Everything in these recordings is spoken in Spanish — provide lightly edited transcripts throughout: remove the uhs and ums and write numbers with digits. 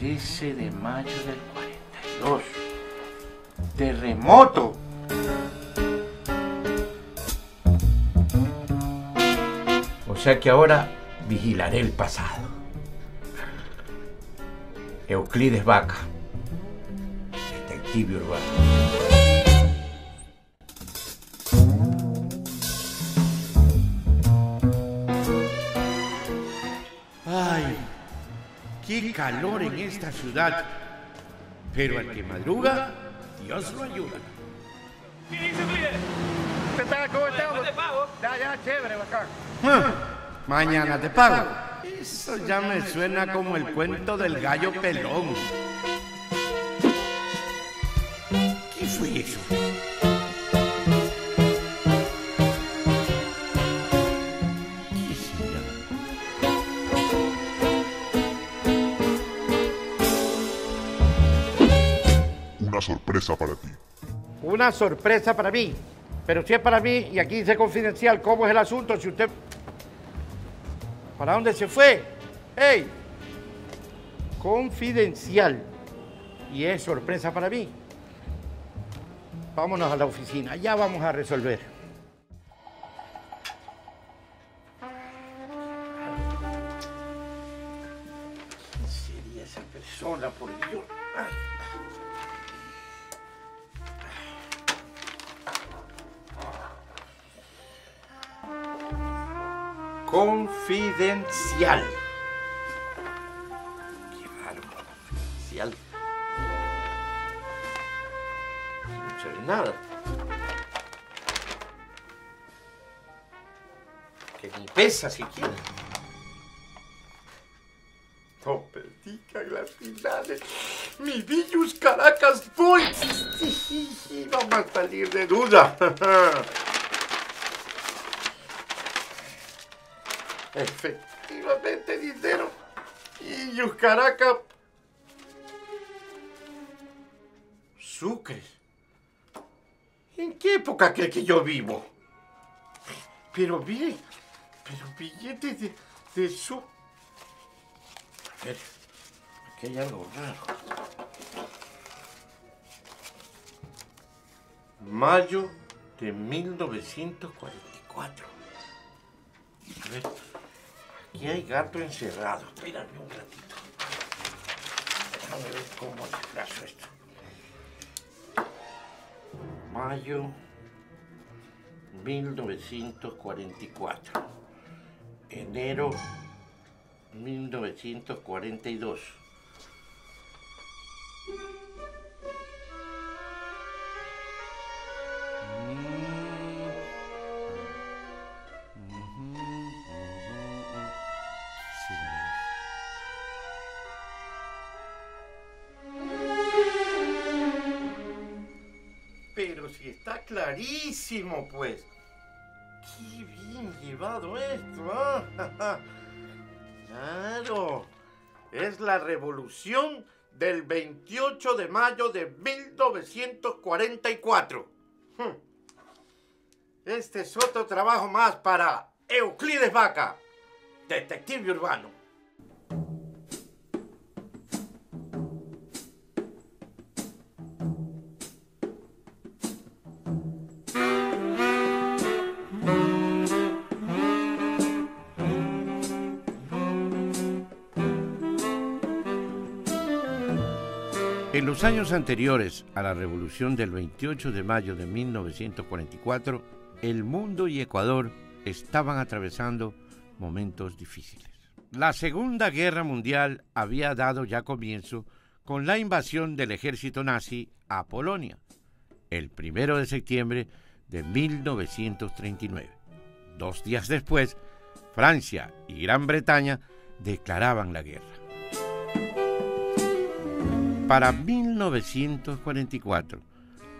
13 de mayo del 42. ¡Terremoto! O sea que ahora vigilaré el pasado. Euclides Vaca, detective urbano. Ay, qué calor en esta ciudad. Pero al que madruga, Dios lo ayuda. ¿Qué dice Euclides? ¿Qué tal? ¿Cómo estamos? ¿Te pago? Ya, chévere, bacán. Mañana te pago. Eso ya me suena como el cuento del gallo pelón. ¿Qué fue eso? ¿Qué será? Una sorpresa para ti. Una sorpresa para mí. Pero si es para mí, y aquí dice confidencial, ¿cómo es el asunto? Si usted... ¿Para dónde se fue? ¡Ey! Confidencial. Y es sorpresa para mí. Vámonos a la oficina, ya vamos a resolver. ¿Quién sería esa persona, por Dios? Ay. Confidencial. Qué raro, confidencial. No se ve nada. Que ni pesa siquiera. No perdica las finales. Mi Villus Caracas Boys. Sí, vamos a salir de duda. Efectivamente, dinero. Villus Caracas. Sucre. ¿En qué época cree que yo vivo? Pero bien, pero billetes de su... A ver, aquí hay algo raro. Mayo de 1944. A ver, aquí hay gato encerrado. Espérame un ratito. Déjame ver cómo desplazo esto. Mayo 1944. Enero 1942. Pero si está clarísimo, pues. Qué bien llevado esto, ¿ah? Claro. Es la revolución del 28 de mayo de 1944. Este es otro trabajo más para Euclides Vaca, detective urbano. En los años anteriores a la revolución del 28 de mayo de 1944, el mundo y Ecuador estaban atravesando momentos difíciles. La Segunda Guerra Mundial había dado ya comienzo con la invasión del ejército nazi a Polonia, el 1 de septiembre de 1939. 2 días después, Francia y Gran Bretaña declaraban la guerra. Para 1944,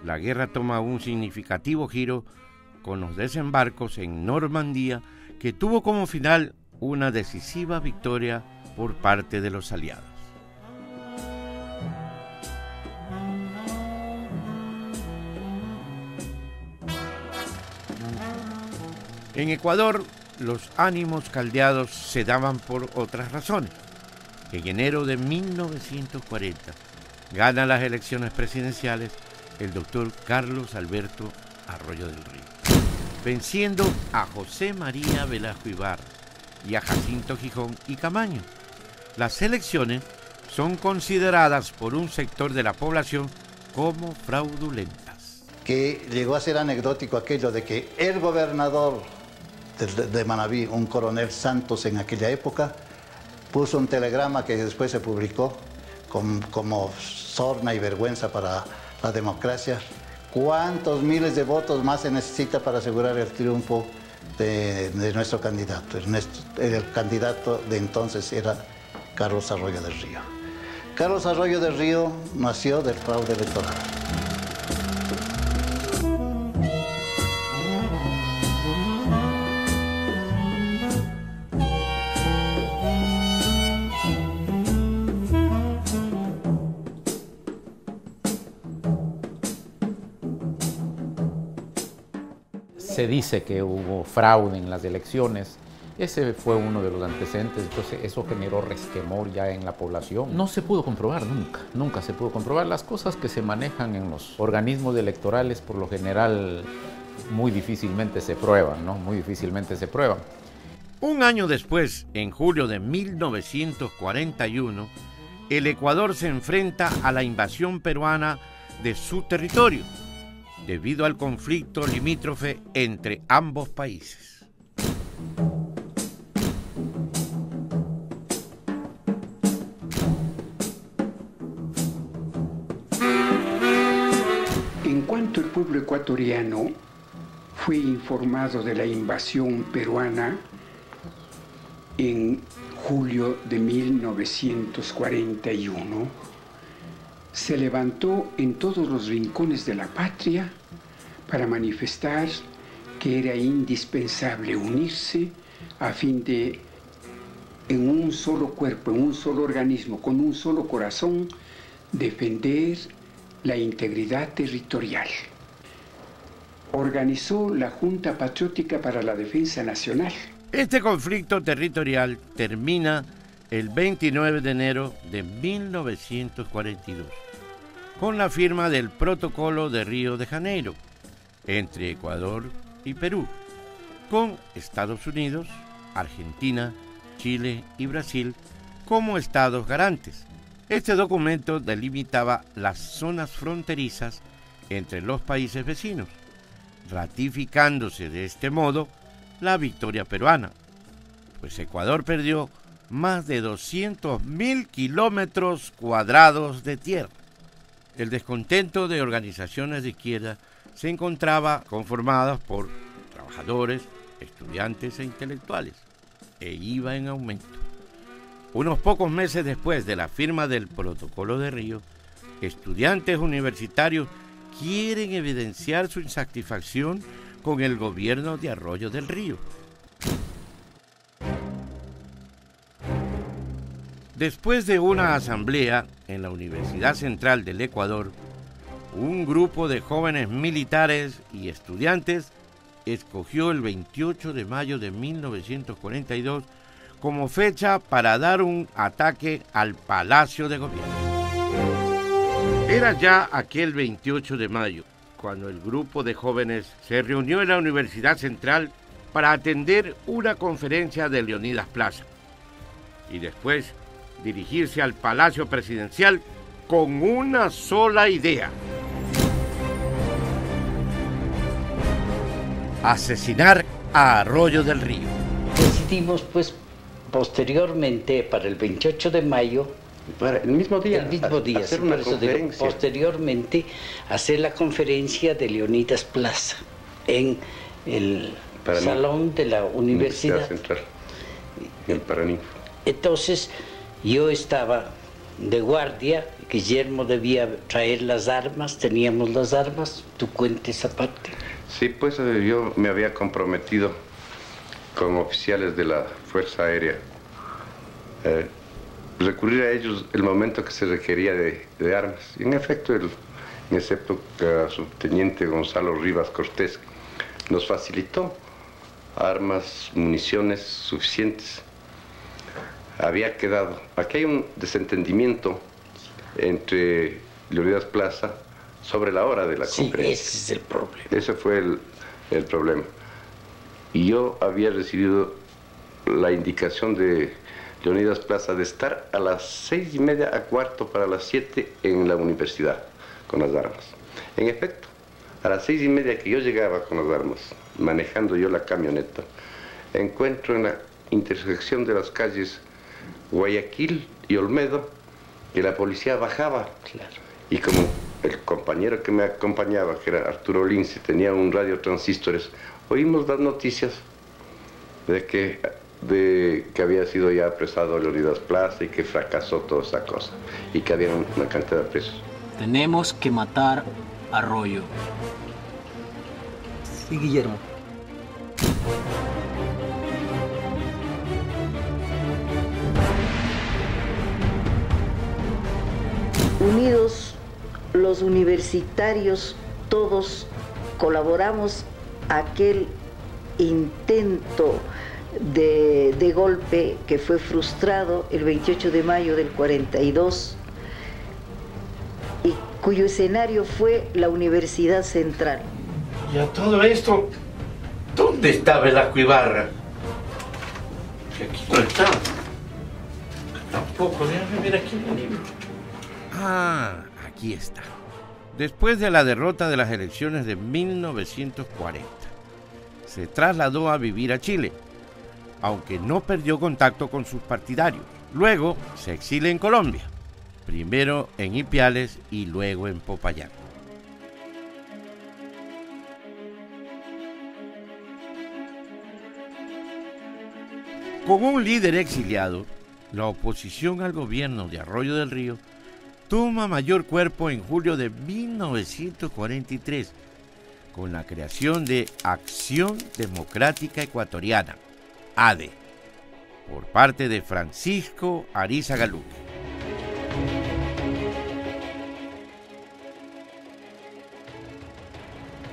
la guerra toma un significativo giro con los desembarcos en Normandía, que tuvo como final una decisiva victoria por parte de los aliados. En Ecuador, los ánimos caldeados se daban por otras razones. En enero de 1940 gana las elecciones presidenciales el doctor Carlos Alberto Arroyo del Río, venciendo a José María Velasco Ibarra y a Jacinto Gijón y Camaño. Las elecciones son consideradas por un sector de la población como fraudulentas. Que llegó a ser anecdótico aquello de que el gobernador de Manabí, un coronel Santos en aquella época, puso un telegrama que después se publicó como sorna y vergüenza para la democracia. ¿Cuántos miles de votos más se necesita para asegurar el triunfo de nuestro candidato? El candidato de entonces era Carlos Arroyo del Río. Carlos Arroyo del Río nació del fraude electoral. Se dice que hubo fraude en las elecciones. Ese fue uno de los antecedentes, entonces eso generó resquemor ya en la población. No se pudo comprobar nunca se pudo comprobar. Las cosas que se manejan en los organismos electorales por lo general muy difícilmente se prueban, ¿no? Muy difícilmente se prueban. Un año después, en julio de 1941, el Ecuador se enfrenta a la invasión peruana de su territorio, debido al conflicto limítrofe entre ambos países. En cuanto el pueblo ecuatoriano fue informado de la invasión peruana en julio de 1941, se levantó en todos los rincones de la patria para manifestar que era indispensable unirse a fin de, en un solo cuerpo, en un solo organismo, con un solo corazón, defender la integridad territorial. Organizó la Junta Patriótica para la Defensa Nacional. Este conflicto territorial termina el 29 de enero de 1942, con la firma del Protocolo de Río de Janeiro entre Ecuador y Perú, con Estados Unidos, Argentina, Chile y Brasil como estados garantes. Este documento delimitaba las zonas fronterizas entre los países vecinos, ratificándose de este modo la victoria peruana, pues Ecuador perdió más de 200.000 kilómetros cuadrados de tierra. El descontento de organizaciones de izquierda se encontraba conformadas por trabajadores, estudiantes e intelectuales, e iba en aumento. Unos pocos meses después de la firma del Protocolo de Río, estudiantes universitarios quieren evidenciar su insatisfacción con el gobierno de Arroyo del Río. Después de una asamblea en la Universidad Central del Ecuador, un grupo de jóvenes militares y estudiantes escogió el 28 de mayo de 1942 como fecha para dar un ataque al Palacio de Gobierno. Era ya aquel 28 de mayo cuando el grupo de jóvenes se reunió en la Universidad Central para atender una conferencia de Leonidas Plaza y después dirigirse al Palacio Presidencial con una sola idea: asesinar a Arroyo del Río. Decidimos, pues, posteriormente, para el 28 de mayo, para el mismo día, sí, hacer una conferencia. Posteriormente, hacer la conferencia de Leonidas Plaza en el salón de la Universidad Central, en el Paraninfo. Entonces, yo estaba de guardia, Guillermo debía traer las armas, teníamos las armas, tú cuentes esa parte. Sí, pues yo me había comprometido con oficiales de la Fuerza Aérea, recurrir a ellos el momento que se requería de armas. Y en efecto, en esa época, subteniente Gonzalo Rivas Cortés nos facilitó armas, municiones suficientes. había quedado. Aquí hay un desentendimiento entre Leonidas Plaza sobre la hora de la conferencia. Ese es el problema. Ese fue el problema. Y yo había recibido la indicación de Leonidas Plaza de estar a las 6:30 a cuarto para las 7 en la universidad con las armas. En efecto, a las 6:30 que yo llegaba con las armas, manejando yo la camioneta, encuentro en la intersección de las calles Guayaquil y Olmedo que la policía bajaba. Claro. Y como el compañero que me acompañaba, que era Arturo Lince, tenía un radio transistores, oímos las noticias de que había sido ya apresado Leonidas Plaza y que fracasó toda esa cosa y que había una cantidad de presos. Tenemos que matar a Arroyo. Sí, Guillermo. Unidos los universitarios, todos colaboramos a aquel intento de golpe que fue frustrado el 28 de mayo del 42 y cuyo escenario fue la Universidad Central. Y a todo esto, ¿dónde está Velasco Ibarra? Que aquí no está. Tampoco, déjame ver aquí en el libro. Ah, aquí está. Después de la derrota de las elecciones de 1940, se trasladó a vivir a Chile, aunque no perdió contacto con sus partidarios. Luego se exilia en Colombia, primero en Ipiales y luego en Popayán. Con un líder exiliado, la oposición al gobierno de Arroyo del Río toma mayor cuerpo en julio de 1943, con la creación de Acción Democrática Ecuatoriana, ADE, por parte de Francisco Arizaga Luque.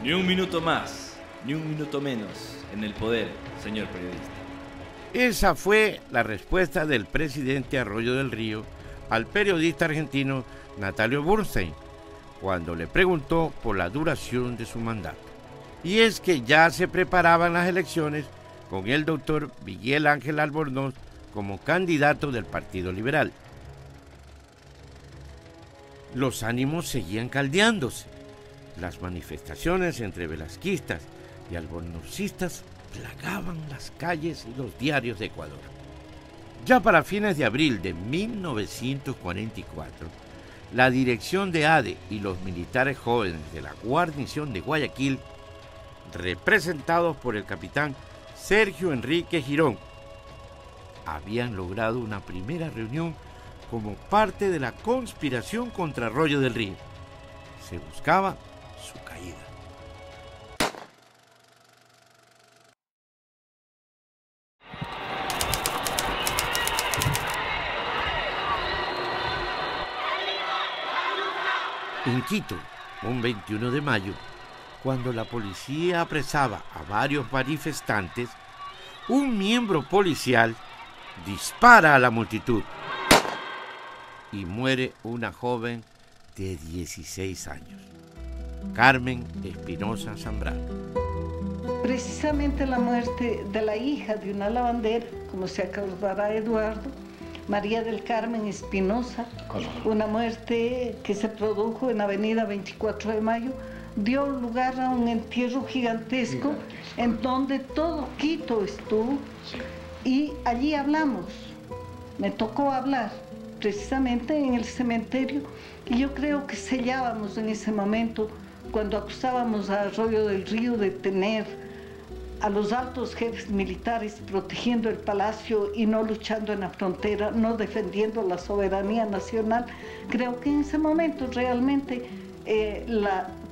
Ni un minuto más, ni un minuto menos en el poder, señor periodista. Esa fue la respuesta del presidente Arroyo del Río al periodista argentino Natalio Burstein, cuando le preguntó por la duración de su mandato. Y es que ya se preparaban las elecciones con el doctor Miguel Ángel Albornoz como candidato del Partido Liberal. Los ánimos seguían caldeándose. Las manifestaciones entre velasquistas y albornocistas plagaban las calles y los diarios de Ecuador. Ya para fines de abril de 1944, la dirección de ADE y los militares jóvenes de la guarnición de Guayaquil, representados por el capitán Sergio Enrique Girón, habían logrado una primera reunión como parte de la conspiración contra Arroyo del Río. Se buscaba su caída. En Quito, un 21 de mayo, cuando la policía apresaba a varios manifestantes, un miembro policial dispara a la multitud y muere una joven de 16 años, Carmen Espinosa Zambrano. Precisamente la muerte de la hija de una lavandera, como se acordará Eduardo, María del Carmen Espinosa, una muerte que se produjo en Avenida 24 de Mayo, dio lugar a un entierro gigantesco en donde todo Quito estuvo y allí hablamos. Me tocó hablar precisamente en el cementerio y yo creo que sellábamos en ese momento cuando acusábamos a Arroyo del Río de tener a los altos jefes militares protegiendo el palacio y no luchando en la frontera, no defendiendo la soberanía nacional. Creo que en ese momento realmente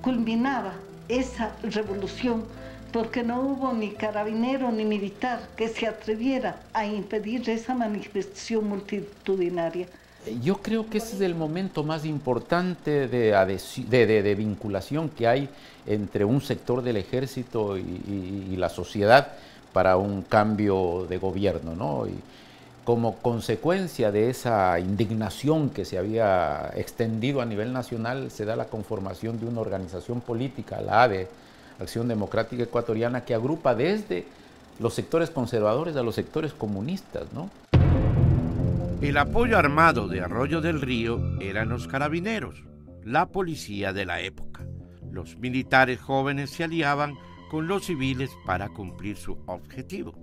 culminaba esa revolución, porque no hubo ni carabinero ni militar que se atreviera a impedir esa manifestación multitudinaria. Yo creo que ese es el momento más importante de vinculación que hay entre un sector del ejército y la sociedad para un cambio de gobierno, ¿no? Como consecuencia de esa indignación que se había extendido a nivel nacional, se da la conformación de una organización política, la ADE, Acción Democrática Ecuatoriana, que agrupa desde los sectores conservadores a los sectores comunistas, ¿no? El apoyo armado de Arroyo del Río eran los carabineros, la policía de la época. Los militares jóvenes se aliaban con los civiles para cumplir su objetivo: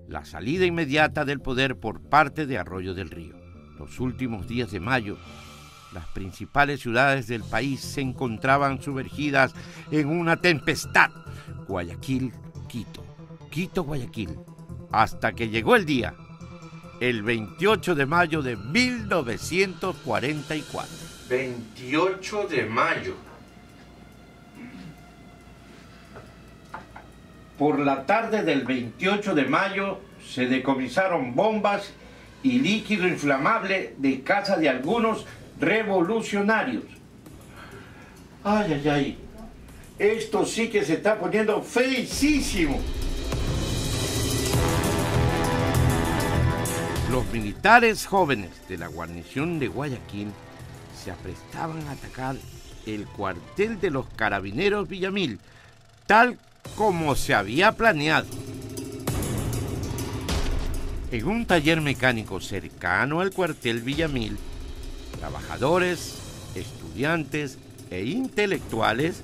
la salida inmediata del poder por parte de Arroyo del Río. Los últimos días de mayo, las principales ciudades del país se encontraban sumergidas en una tempestad. Guayaquil, Quito, Quito, Guayaquil, hasta que llegó el día, el 28 de mayo de 1944. 28 de mayo. Por la tarde del 28 de mayo se decomisaron bombas y líquido inflamable de casa de algunos revolucionarios. Ay, ay, ay. Esto sí que se está poniendo feísimo. Los militares jóvenes de la guarnición de Guayaquil se aprestaban a atacar el cuartel de los carabineros Villamil, tal como se había planeado. En un taller mecánico cercano al cuartel Villamil, trabajadores, estudiantes e intelectuales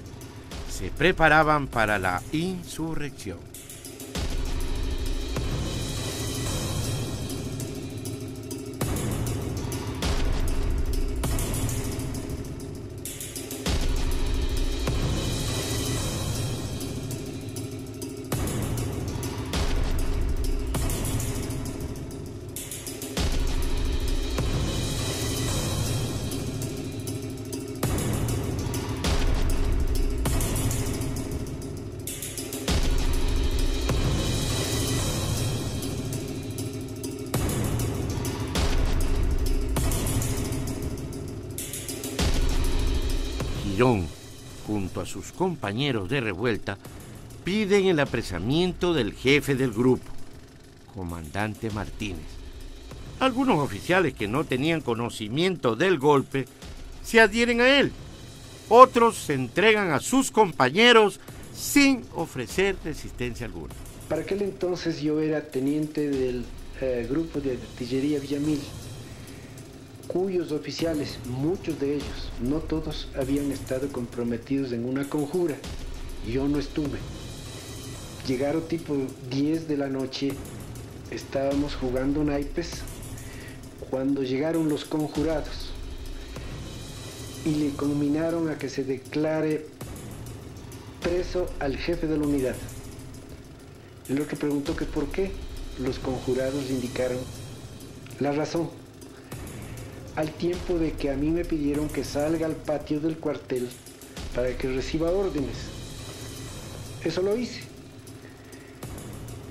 se preparaban para la insurrección. Girón, junto a sus compañeros de revuelta, piden el apresamiento del jefe del grupo, comandante Martínez. Algunos oficiales que no tenían conocimiento del golpe se adhieren a él. Otros se entregan a sus compañeros sin ofrecer resistencia alguna. Para aquel entonces yo era teniente del grupo de artillería Villamil, cuyos oficiales, muchos de ellos, no todos, habían estado comprometidos en una conjura. Yo no estuve. Llegaron tipo 10 de la noche, estábamos jugando naipes, cuando llegaron los conjurados y le conminaron a que se declare preso al jefe de la unidad. El otro preguntó que por qué. Los conjurados le indicaron la razón, al tiempo de que a mí me pidieron que salga al patio del cuartel para que reciba órdenes. Eso lo hice.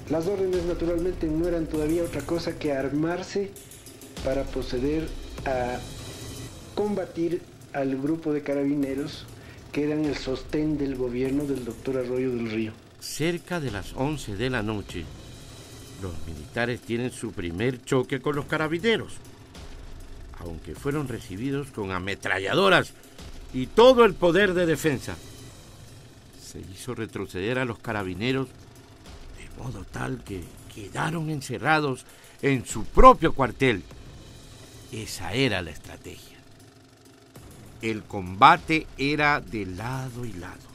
Las órdenes naturalmente no eran todavía otra cosa que armarse para proceder a combatir al grupo de carabineros que eran el sostén del gobierno del doctor Arroyo del Río. Cerca de las 11 de la noche, los militares tienen su primer choque con los carabineros, aunque fueron recibidos con ametralladoras y todo el poder de defensa. Se hizo retroceder a los carabineros de modo tal que quedaron encerrados en su propio cuartel. Esa era la estrategia. El combate era de lado y lado.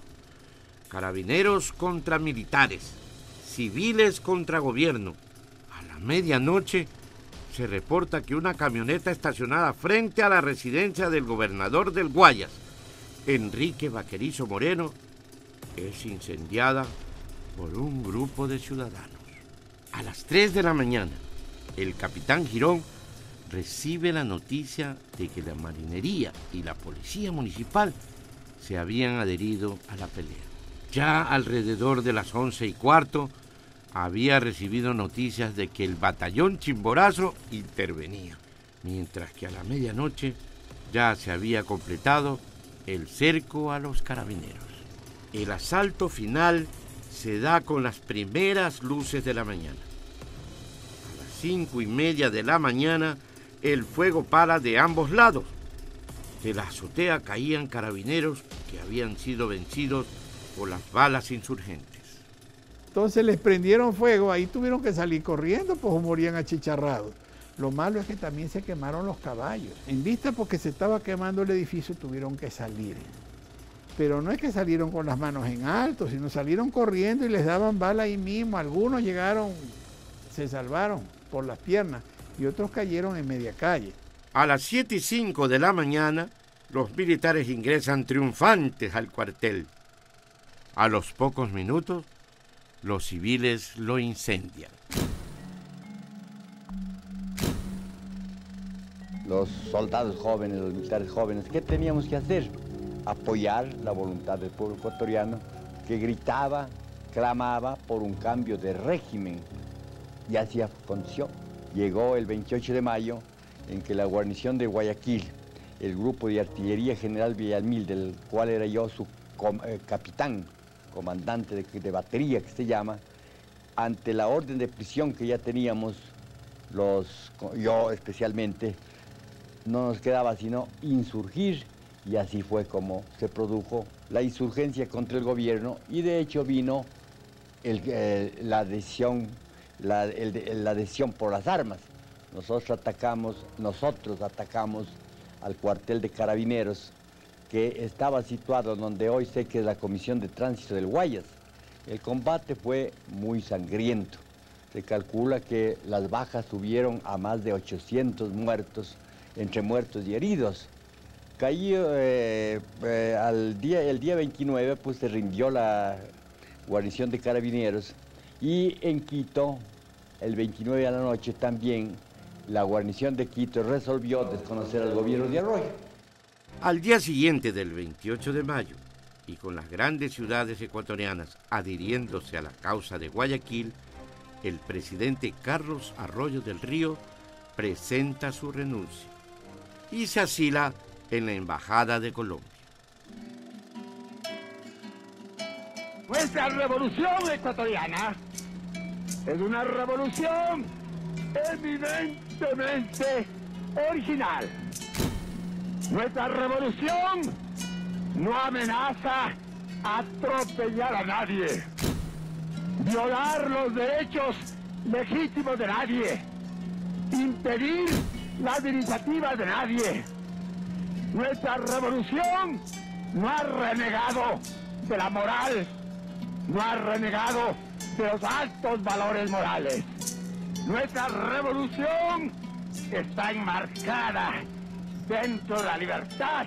Carabineros contra militares, civiles contra gobierno. A la medianoche se reporta que una camioneta estacionada frente a la residencia del gobernador del Guayas, Enrique Vaquerizo Moreno, es incendiada por un grupo de ciudadanos. A las 3 de la mañana, el capitán Girón recibe la noticia de que la marinería y la policía municipal se habían adherido a la pelea. Ya alrededor de las 11:15 había recibido noticias de que el batallón Chimborazo intervenía, mientras que a la medianoche ya se había completado el cerco a los carabineros. El asalto final se da con las primeras luces de la mañana. A las 5:30 de la mañana, el fuego para de ambos lados. De la azotea caían carabineros que habían sido vencidos por las balas insurgentes. Entonces les prendieron fuego, ahí tuvieron que salir corriendo, pues morían achicharrados. Lo malo es que también se quemaron los caballos. En vista porque se estaba quemando el edificio, tuvieron que salir. Pero no es que salieron con las manos en alto, sino salieron corriendo y les daban bala ahí mismo. Algunos llegaron, se salvaron por las piernas y otros cayeron en media calle. A las 7:05 de la mañana, los militares ingresan triunfantes al cuartel. A los pocos minutos, los civiles lo incendian. Los soldados jóvenes, los militares jóvenes, ¿qué teníamos que hacer? Apoyar la voluntad del pueblo ecuatoriano que gritaba, clamaba por un cambio de régimen. Y así aconteció. Llegó el 28 de mayo en que la guarnición de Guayaquil, el grupo de artillería general Villamil, del cual era yo su capitán, comandante de batería que se llama, ante la orden de prisión que ya teníamos, yo especialmente, no nos quedaba sino insurgir, y así fue como se produjo la insurgencia contra el gobierno, y de hecho vino la adhesión por las armas. Nosotros atacamos al cuartel de carabineros que estaba situado donde hoy sé que es la Comisión de Tránsito del Guayas. El combate fue muy sangriento. Se calcula que las bajas subieron a más de 800 muertos, entre muertos y heridos. El día 29 pues se rindió la guarnición de carabineros, y en Quito, el 29 a la noche también, la guarnición de Quito resolvió desconocer al gobierno de Arroyo. Al día siguiente del 28 de mayo, y con las grandes ciudades ecuatorianas adhiriéndose a la causa de Guayaquil, el presidente Carlos Arroyo del Río presenta su renuncia y se asila en la Embajada de Colombia. Nuestra revolución ecuatoriana es una revolución eminentemente original. Nuestra revolución no amenaza atropellar a nadie, violar los derechos legítimos de nadie, impedir las iniciativas de nadie. Nuestra revolución no ha renegado de la moral, no ha renegado de los altos valores morales. Nuestra revolución está enmarcada dentro de la libertad,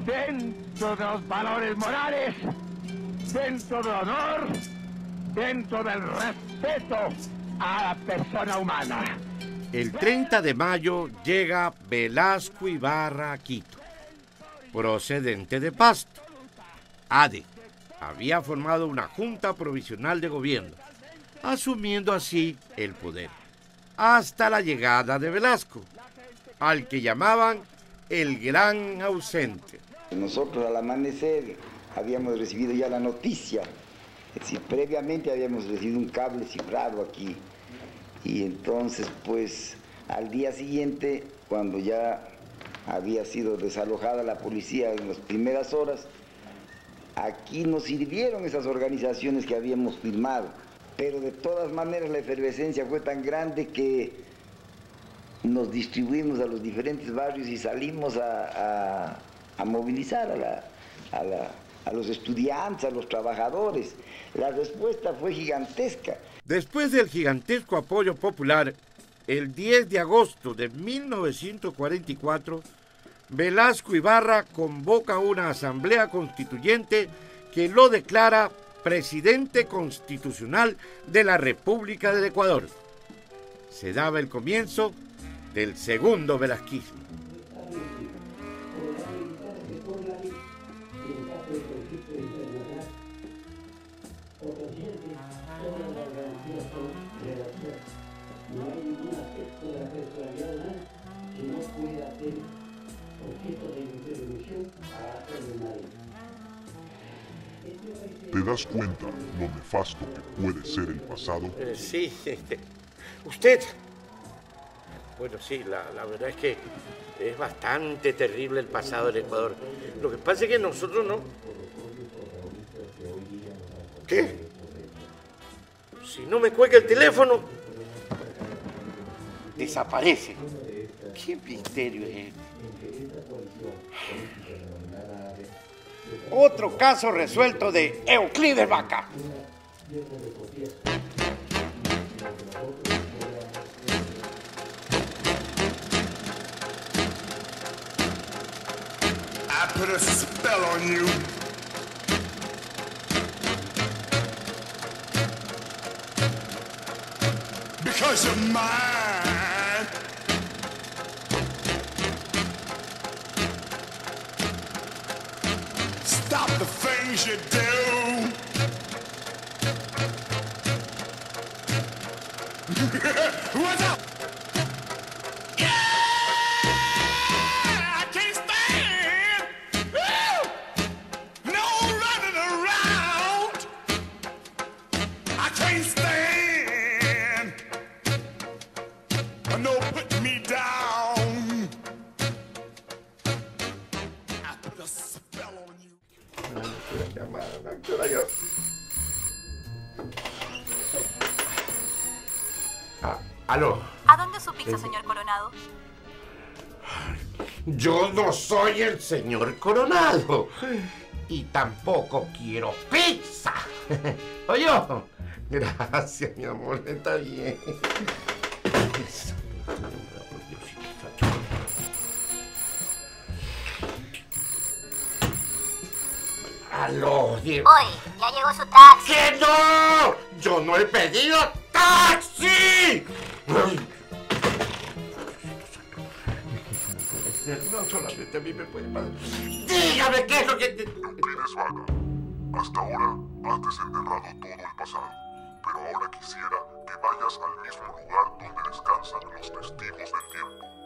dentro de los valores morales, dentro del honor, dentro del respeto a la persona humana. El 30 de mayo llega Velasco Ibarra a Quito, procedente de Pasto. ADE había formado una junta provisional de gobierno, asumiendo así el poder, hasta la llegada de Velasco, al que llamaban el gran ausente. Nosotros al amanecer habíamos recibido ya la noticia, es decir, previamente habíamos recibido un cable cifrado aquí, y entonces pues al día siguiente, cuando ya había sido desalojada la policía en las primeras horas, aquí nos sirvieron esas organizaciones que habíamos firmado, pero de todas maneras la efervescencia fue tan grande que nos distribuimos a los diferentes barrios y salimos a movilizar a los estudiantes, a los trabajadores. La respuesta fue gigantesca. Después del gigantesco apoyo popular, el 10 de agosto de 1944, Velasco Ibarra convoca una asamblea constituyente que lo declara presidente constitucional de la República del Ecuador. Se daba el comienzo del segundo velasquismo. ¿Te das cuenta lo nefasto que puede ser el pasado? Sí, ¿Usted? Bueno, sí, la verdad es que es bastante terrible el pasado del Ecuador. Lo que pasa es que nosotros no... ¿Qué? Si no me cuelga el teléfono, desaparece. ¿Qué misterio es este? Otro caso resuelto de Euclides Vaca. I put a spell on you. Because you're mine. Stop the things you do. What's up? Aló. ¿A dónde su pizza, señor Coronado? Yo no soy el señor Coronado. Y tampoco quiero pizza. Oye, gracias, mi amor, está bien. Aló, Diego. Hoy, ya llegó su taxi. ¡Que no! ¡Yo no he pedido taxi! No solamente a mí me puede pasar. Dígame qué es lo que... Euclides Vaca, hasta ahora has desenterrado todo el pasado, pero ahora quisiera que vayas al mismo lugar donde descansan los testigos del tiempo.